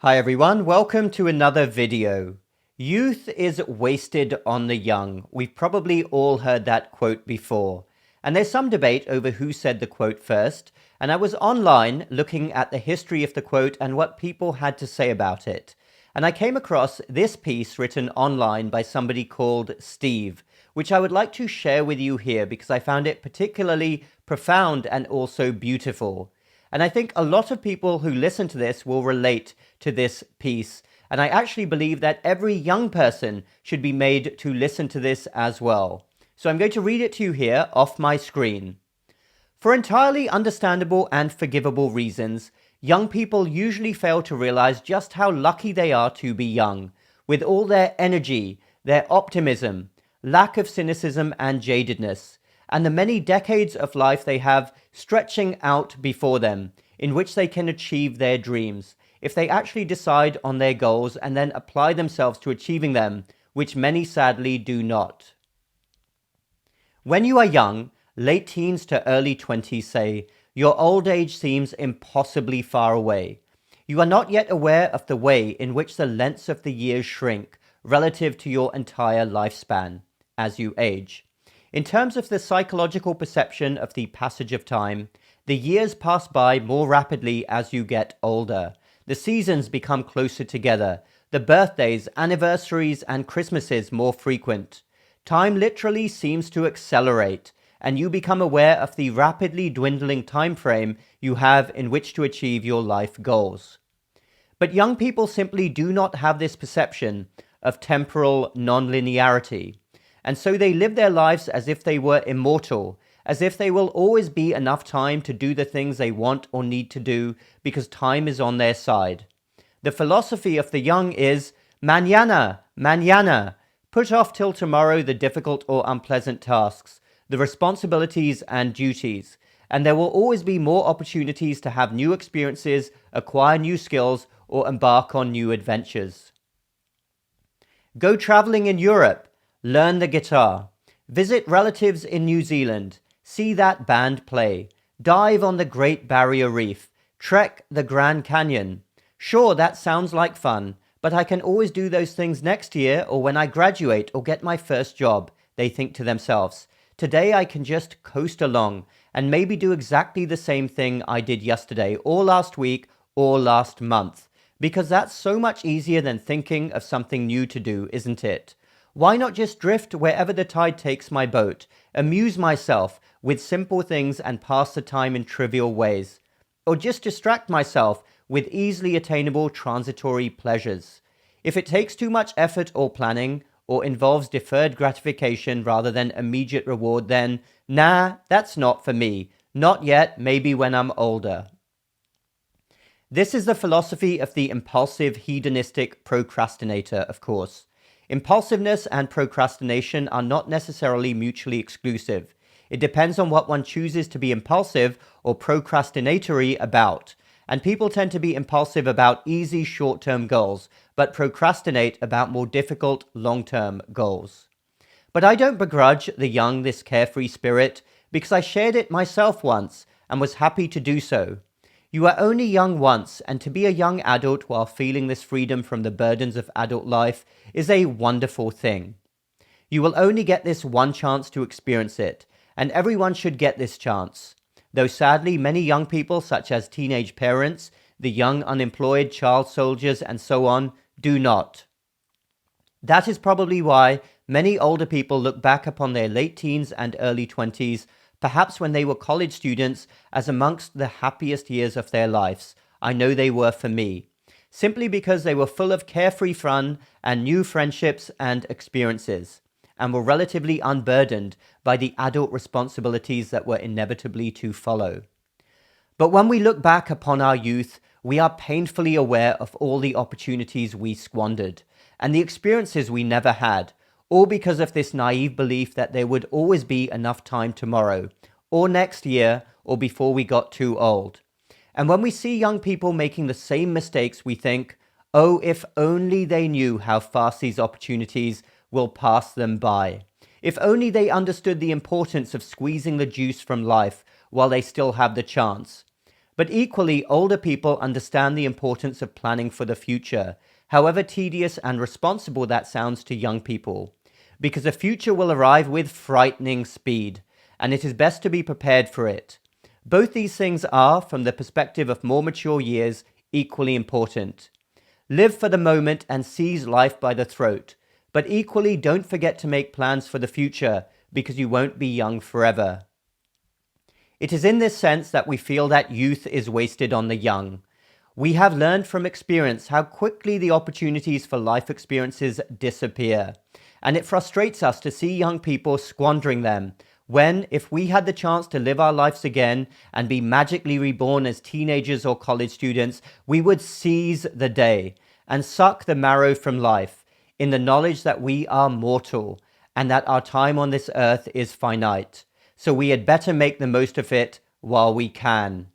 Hi everyone, welcome to another video. Youth is wasted on the young. We've probably all heard that quote before. And there's some debate over who said the quote first. And I was online looking at the history of the quote and what people had to say about it. And I came across this piece written online by somebody called Steve, which I would like to share with you here because I found it particularly profound and also beautiful. And I think a lot of people who listen to this will relate to this piece. And I actually believe that every young person should be made to listen to this as well. So I'm going to read it to you here off my screen. For entirely understandable and forgivable reasons, young people usually fail to realize just how lucky they are to be young, with all their energy, their optimism, lack of cynicism and jadedness, and the many decades of life they have stretching out before them, in which they can achieve their dreams, if they actually decide on their goals and then apply themselves to achieving them, which many sadly do not. When you are young, late teens to early 20s say, your old age seems impossibly far away. You are not yet aware of the way in which the lengths of the years shrink relative to your entire lifespan as you age. In terms of the psychological perception of the passage of time, the years pass by more rapidly as you get older. The seasons become closer together, the birthdays, anniversaries, and Christmases more frequent. Time literally seems to accelerate, and you become aware of the rapidly dwindling time frame you have in which to achieve your life goals. But young people simply do not have this perception of temporal nonlinearity. And so they live their lives as if they were immortal, as if there will always be enough time to do the things they want or need to do because time is on their side. The philosophy of the young is, mañana, mañana. Put off till tomorrow the difficult or unpleasant tasks, the responsibilities and duties, and there will always be more opportunities to have new experiences, acquire new skills, or embark on new adventures. Go traveling in Europe. Learn the guitar. Visit relatives in New Zealand. See that band play. Dive on the Great Barrier Reef. Trek the Grand Canyon. Sure, that sounds like fun, but I can always do those things next year or when I graduate or get my first job, they think to themselves. Today I can just coast along and maybe do exactly the same thing I did yesterday or last week or last month, because that's so much easier than thinking of something new to do, isn't it? Why not just drift wherever the tide takes my boat, amuse myself with simple things and pass the time in trivial ways, or just distract myself with easily attainable transitory pleasures? If it takes too much effort or planning, or involves deferred gratification rather than immediate reward, then, nah, that's not for me. Not yet, maybe when I'm older. This is the philosophy of the impulsive, hedonistic procrastinator, of course. Impulsiveness and procrastination are not necessarily mutually exclusive. It depends on what one chooses to be impulsive or procrastinatory about. And people tend to be impulsive about easy short-term goals, but procrastinate about more difficult long-term goals. But I don't begrudge the young this carefree spirit, because I shared it myself once and was happy to do so. You are only young once, and to be a young adult while feeling this freedom from the burdens of adult life is a wonderful thing. You will only get this one chance to experience it, and everyone should get this chance. Though sadly, many young people, such as teenage parents, the young unemployed, child soldiers, and so on, do not. That is probably why many older people look back upon their late teens and early 20s, perhaps when they were college students, as amongst the happiest years of their lives. I know they were for me. Simply because they were full of carefree fun and new friendships and experiences, and were relatively unburdened by the adult responsibilities that were inevitably to follow. But when we look back upon our youth, we are painfully aware of all the opportunities we squandered, and the experiences we never had, all because of this naive belief that there would always be enough time tomorrow, or next year, or before we got too old. And when we see young people making the same mistakes, we think, oh, if only they knew how fast these opportunities will pass them by. If only they understood the importance of squeezing the juice from life while they still have the chance. But equally, older people understand the importance of planning for the future, however tedious and responsible that sounds to young people. Because the future will arrive with frightening speed, and it is best to be prepared for it. Both these things are, from the perspective of more mature years, equally important. Live for the moment and seize life by the throat, but equally don't forget to make plans for the future, because you won't be young forever. It is in this sense that we feel that youth is wasted on the young. We have learned from experience how quickly the opportunities for life experiences disappear, and it frustrates us to see young people squandering them, when, if we had the chance to live our lives again and be magically reborn as teenagers or college students, we would seize the day and suck the marrow from life, in the knowledge that we are mortal and that our time on this earth is finite. So we had better make the most of it while we can.